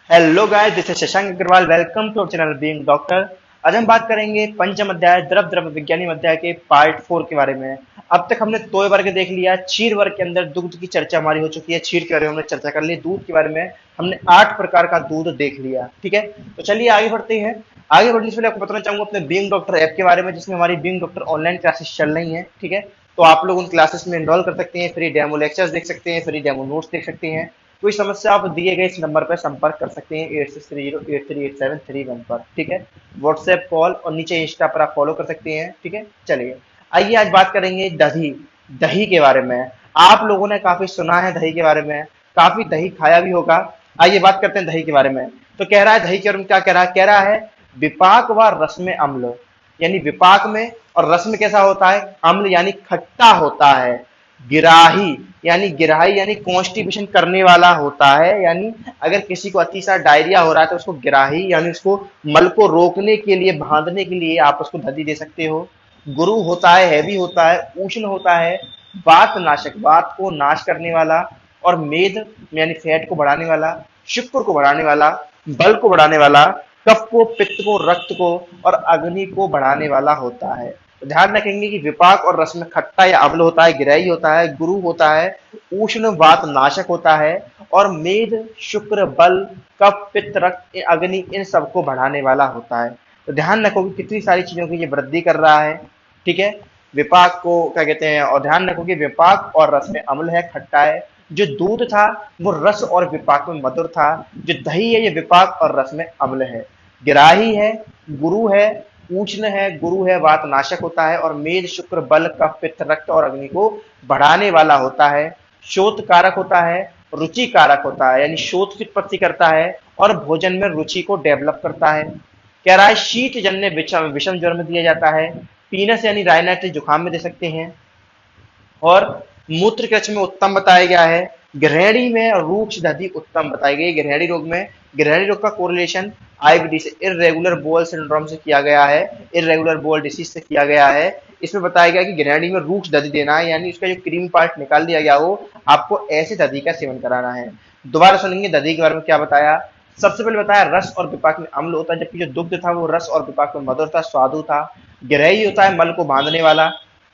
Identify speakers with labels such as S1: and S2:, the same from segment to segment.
S1: Hello guys, this is Shashank Agarwal. Welcome to our channel being doctor. आज हम बात करेंगे पंचम अध्याय द्रव द्रव विज्ञानी अध्याय के पार्ट 4 के बारे में। अब तक हमने 2 वर्ग देख लिया। क्षीर वर्ग के अंदर दूध की चर्चा हमारी हो चुकी है। क्षीर के बारे में हमने चर्चा कर ली। दूध के बारे में हमने 8 प्रकार का दूध देख लिया। ठीक है, तो चलिए आगे बढ़ते हैं। आगे बढ़ने से पहले आपको बताना चाहूंगा अपने बीइंग डॉक्टर ऐप के बारे में, जिसमें हमारी बीइंग डॉक्टर ऑनलाइन क्लासेस चल रही हैं। ठीक है, तो आप लोग उन क्लासेस में एनरोल कर सकते हैं। फ्री डेमो लेक्चर्स देख सकते हैं, फ्री डेमो नोट्स देख सकते हैं। कोई समस्या आप दिए गए इस नंबर पर संपर्क कर सकते हैं 8630838731 पर। ठीक है, व्हाट्सएप कॉल और नीचे इंस्टा पर आप फॉलो कर सकते हैं। ठीक है, चलिए आइए आज बात करेंगे दही दही के बारे में। आप लोगों ने काफी सुना है दही के बारे में, काफी दही खाया भी होगा। आइए बात करते हैं दही के बारे में। तो कह रहा है दही के बारे में, क्या कह रहा है? कह रहा है विपाक व रस में अम्ल, यानी विपाक में और रस में कैसा होता है? अम्ल यानी खट्टा होता है। गिराही यानी कॉन्स्टिपेशन करने वाला होता है। यानी अगर किसी को अतिसार डायरिया हो रहा है तो उसको गिराही यानी उसको मल को रोकने के लिए, बांधने के लिए आप उसको दधी दे सकते हो। गुरु होता है, हैवी होता है, उष्ण होता है, वात नाशक, वात को नाश करने वाला, और मेद यानी फैट को बढ़ाने वाला, शुक्र को बढ़ाने वाला, बल को बढ़ाने वाला, कफ को, पित्त को, रक्त को और अग्नि को बढ़ाने वाला होता है। तो ध्यान रखेंगे कि विपाक और रस में खट्टा या अम्ल होता है, गिराई होता है, गुरु होता है, उष्ण वात नाशक होता है, और मेद, शुक्र, बल, कफ, पित्त, रक्त, अग्नि इन सबको बढ़ाने वाला होता है। तो ध्यान रखो कि कितनी सारी चीजों की ये वृद्धि कर रहा है। ठीक है, विपाक को क्या कहते हैं? और ध्यान रखो कि विपाक और रस में अम्ल है, खट्टा है। जो दूध था वो रस और विपाक में मधुर था। जो दही है ये विपाक और रस में अम्ल है। गिराही है, गुरु है, उष्ण है, गुरु है, वात नाशक होता है, और मेद, शुक्र, बल, कफ, पित्त, रक्त और अग्नि को बढ़ाने वाला होता है। शोथ कारक होता है, रुचि कारक होता है, यानी शोथ की उत्पत्ति करता है और भोजन में रुचि को डेवलप करता है। कह रहा है शीत जन्य विषम ज्वर में दिया जाता है। पीनस यानी रायनाइट्रिस जुकाम में दे सकते हैं। और मूत्र कक्ष में उत्तम बताया गया है। ग्रहणी में रूक्ष दधि उत्तम बताई गई। ग्रहणी रोग में, ग्रहणी रोग का कोरिलेशन आईबीडी से, इरेगुलर बोअल सिंड्रोम से किया गया है, इरेगुलर बोअल डिसीज से किया गया है। इसमें बताया गया कि ग्रहणी में रूक्ष दधि देना है, यानी उसका जो क्रीम पार्ट निकाल दिया गया हो, आपको ऐसे दधि का सेवन कराना है। दोबारा सुनेंगे दधि के बारे में क्या बताया। सबसे पहले बताया रस और विपाक में अम्ल होता है, जबकि जो दुग्ध था वो रस और विपाक में मधुर था, स्वादु था। ग्रही होता है मल को बांधने वाला।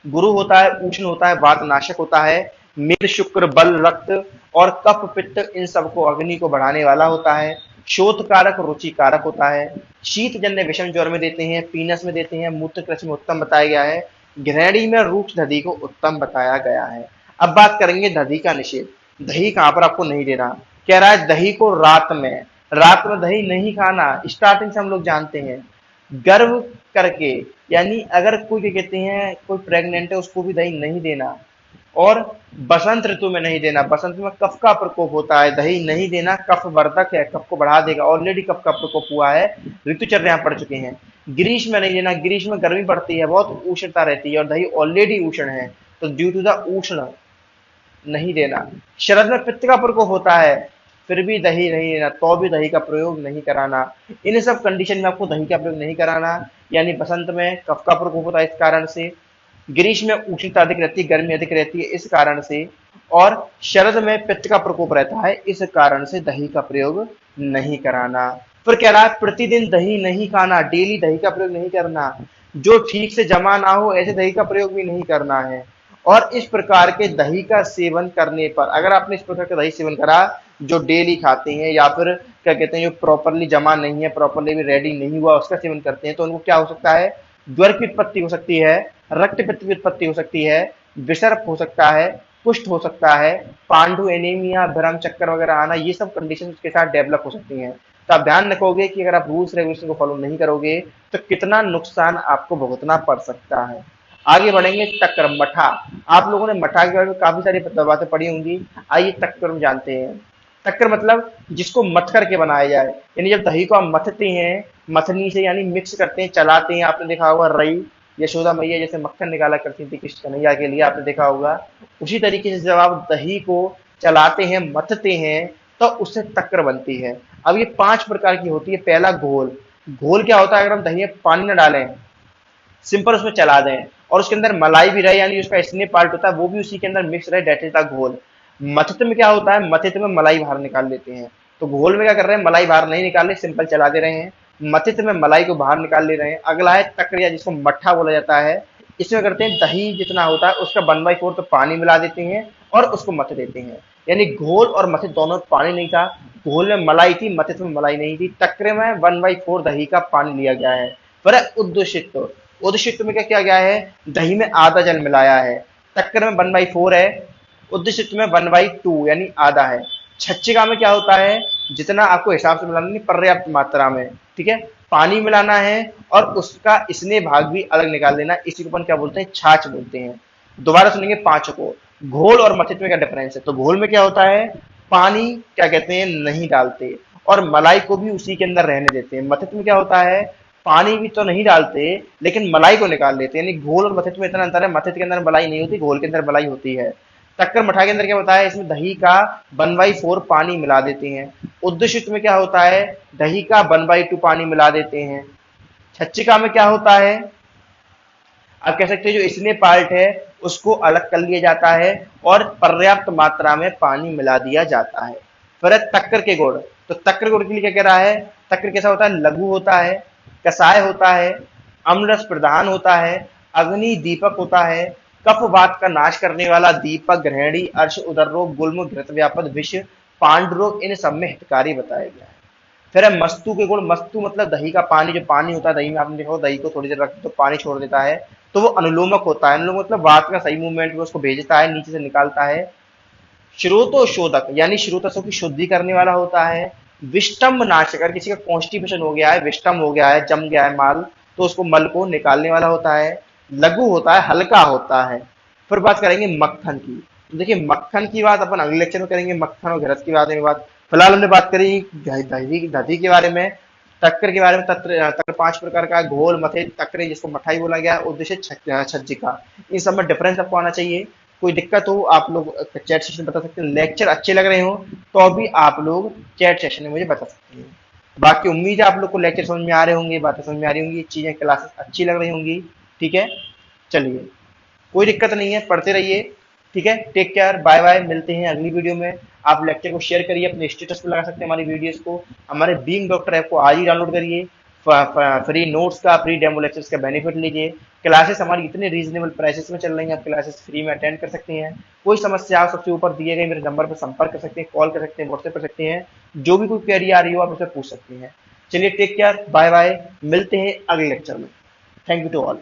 S1: गुरु होता है, उष्ण होता है, वात नाशक होता है। मेद, शुक्र, बल, रक्त और कफ, पित्त इन सबको, अग्नि को बढ़ाने वाला होता है। शोथ कारक, रुचि कारक होता है। शीत जन्य विषम ज्वर में देते हैं, पीनस में देते हैं, मूत्र कृषि में उत्तम बताया गया है। ग्रहणी में रूक्ष दधि को उत्तम बताया गया है। अब बात करेंगे दधि का निषेध। दही कहां पर आपको नहीं देना? कह रहा है दही को रात में दही नहीं खाना। स्टार्टिंग से हम लोग जानते हैं, गर्भ करके, यानी अगर कोई क्या कहते हैं, कोई प्रेग्नेंट है उसको भी दही नहीं देना। और बसंत ऋतु में नहीं देना। बसंत में कफ का प्रकोप होता है, दही नहीं देना, कफ वर्धक है, कफ को बढ़ा देगा। ऑलरेडी कफ का प्रकोप हुआ है, ऋतुचर्या पड़ चुके हैं। ग्रीष्म में नहीं देना, ग्रीष्म में गर्मी पड़ती है, बहुत उष्णता रहती है और दही ऑलरेडी उष्ण है, तो ड्यू टू द उष्ण नहीं देना। शरद में पित्त का प्रकोप होता है, फिर भी दही नहीं देना, तो भी दही का प्रयोग नहीं कराना। इन सब कंडीशन में आपको दही का प्रयोग नहीं कराना। यानी बसंत में कफ का प्रकोप होता है इस कारण से, ग्रीष्म में उष्णता अधिक रहती है, गर्मी अधिक रहती है इस कारण से, और शरद में पित्त का प्रकोप रहता है, इस कारण से दही का प्रयोग नहीं कराना। फिर कह रहा है प्रतिदिन दही नहीं खाना, डेली दही का प्रयोग नहीं करना। जो ठीक से जमा ना हो ऐसे दही का प्रयोग भी नहीं करना है। और इस प्रकार के दही का सेवन करने पर, अगर आपने इस प्रकार का दही सेवन करा, जो डेली खाते हैं या फिर क्या कहते हैं जो प्रॉपरली जमा नहीं है, प्रॉपरली भी रेडी नहीं हुआ, उसका सेवन करते हैं, तो उनको क्या हो सकता है? ज्वर की उत्पत्ति हो सकती है, रक्त पित्त की उत्पत्ति हो सकती है, विसर्प हो सकता है, कुष्ठ हो सकता है, पांडु एनीमिया, भ्रम चक्कर वगैरह आना, ये सब कंडीशन उसके साथ डेवलप हो सकती हैं। तो आप ध्यान रखोगे कि अगर आप रूल्स रेगुलेशन को फॉलो नहीं करोगे तो कितना नुकसान आपको भुगतना पड़ सकता है। आगे बढ़ेंगे तक्र, मठा। आप लोगों ने मठा के बारे में काफी सारी बातें पढ़ी होंगी। आइए तक्र में जानते हैं। तक्र मतलब जिसको मथ करके बनाया जाए, यानी जब दही को आप मथते हैं, मथनी से यानी मिक्स करते हैं, चलाते हैं। आपने देखा होगा रई, यशोदा मैया जैसे मक्खन निकाला करती थी कृष्ण कन्हैया के लिए, आपने देखा होगा। उसी तरीके से जब आप दही को चलाते हैं, मथते हैं, तो उससे तक्र बनती है। अब ये 5 प्रकार की होती है। पहला घोल। घोल क्या होता है? अगर हम दही में पानी न डालें, सिंपल उसमें चला दें और उसके अंदर मलाई भी रहे, यानी उसका स्नेह पार्ट होता है वो भी उसी के अंदर मिक्स रहे, डेट इज द घोल। मथित में क्या होता है? मथित में मलाई बाहर निकाल लेते हैं, तो घोल में क्या कर रहे हैं, मलाई बाहर नहीं निकाल रहे, सिंपल चला दे रहे हैं। मथित में मलाई को बाहर निकाल ले रहे हैं। अगला है तक्रिया, जिसको मट्ठा बोला जाता है। इसमें करते हैं दही जितना होता है उसका 1/4 तो पानी मिला देते हैं और उसको मथ देते हैं। यानी घोल और मथित दोनों में पानी नहीं था, घोल में मलाई थी, मथित में मलाई नहीं थी। तक्रे में 1/4 दही का पानी लिया गया है। पर उद्दूषित, उद्दूषित में क्या किया गया है, दही में आधा जल मिलाया है। तक्र में 1/4 है, उद्दूषित में 1/2 यानी आधा है। छज्जिका में क्या होता है, जितना आपको हिसाब से मिलाना नहीं, पर्याप्त मात्रा में, ठीक है, पानी मिलाना है और उसका इसने भाग भी अलग निकाल देना। इसी को अपन क्या बोलते हैं, छाछ बोलते हैं। दोबारा सुनेंगे पांचों को। घोल और मथित में क्या डिफरेंस है, तो घोल में क्या होता है, पानी क्या कहते हैं नहीं डालते और मलाई को भी उसी के अंदर रहने देते हैं। मथित में क्या होता है, पानी भी तो नहीं डालते लेकिन मलाई को निकाल देते हैं। यानी घोल और मथित में इतना अंतर है, मथित के अंदर मलाई नहीं होती, घोल के अंदर मलाई होती है। टक्कर मठा के अंदर क्या होता है, इसमें दही का 1/4 पानी मिला देते हैं। उद्दूषित में क्या होता है, दही का 1/2 पानी मिला देते हैं। छच्चिका में क्या होता है, आप कह सकते हैं जो इसने पार्ट है उसको अलग कर लिया जाता है और पर्याप्त मात्रा में पानी मिला दिया जाता है। फिर है तक्कर के गुण, तो तक्कर गुण के लिए क्या कह रहा है, तक्कर कैसा होता है, लघु होता है, कसाय होता है, अम्लरस प्रधान होता है, अग्नि दीपक होता है, कफ वात का नाश करने वाला, दीपक, ग्रहणी, अर्श, उदर रोग, गुल्म, घृत व्यापद, विष, पांडु रोग, इन सब में हितकारी बताया गया है। फिर है मस्तु के गुण, मस्तु मतलब दही का पानी, जो पानी होता है दही में, आपने देखा होगा दही को थोड़ी देर रख दो तो पानी छोड़ देता है, तो वो अनुलोमक होता है। अनुलोमक मतलब वात का सही मूवमेंट में उसको भेजता है, नीचे से निकालता है। श्रोतो शोधक यानी श्रोतसों की शुद्धि करने वाला होता है। विष्टम्भ नाशक, अगर किसी का कॉन्स्टिपेशन हो गया है, विष्टम्भ हो गया है, जम गया है माल, तो उसको मल को निकालने वाला होता है। लघु होता है, हल्का होता है। फिर बात करेंगे मक्खन की, तो देखिए मक्खन की बात अपन अगले लेक्चर में करेंगे, मक्खन और घरस की बात में बात। फिलहाल हमने बात करी दही दधी के बारे में, तक्कर के बारे में। तक्कर 5 प्रकार का है, घोल, मथे, तक्रे जिसको मठाई बोला गया, उद्देश्य छज्जिका। इन सब में डिफरेंस आपको आना चाहिए। कोई दिक्कत हो आप लोग चैट सेक्शन में बता सकते हैं, लेक्चर अच्छे लग रहे हो तो भी आप लोग चैट सेक्शन में मुझे बता सकते हैं। बाकी उम्मीद है आप लोग को लेक्चर समझ में आ रहे होंगे, बातें समझ में आ रही होंगी, चीजें क्लासेस अच्छी लग रही होंगी, ठीक है। चलिए कोई दिक्कत नहीं है, पढ़ते रहिए, ठीक है। टेक केयर, बाय बाय, मिलते हैं अगली वीडियो में। आप लेक्चर को शेयर करिए, अपने स्टेटस पे लगा सकते हैं हमारी वीडियोस को। हमारे बीइंग डॉक्टर ऐप को आज ही डाउनलोड करिए, फ्री नोट्स का, फ्री डेमो लेक्चर्स का बेनिफिट लीजिए। क्लासेस हमारी इतने रीजनेबल प्राइसेस में चल रही हैं, आप क्लासेस फ्री में अटेंड कर सकते हैं। कोई समस्या आप सबसे ऊपर दिए गए मेरे नंबर पर संपर्क कर सकते हैं, कॉल कर सकते हैं, व्हाट्सएप कर सकते हैं। जो भी कोई क्वेरी आ रही हो आप उसे पूछ सकते हैं। चलिए टेक केयर, बाय बाय, मिलते हैं अगले लेक्चर में। Thank you to all.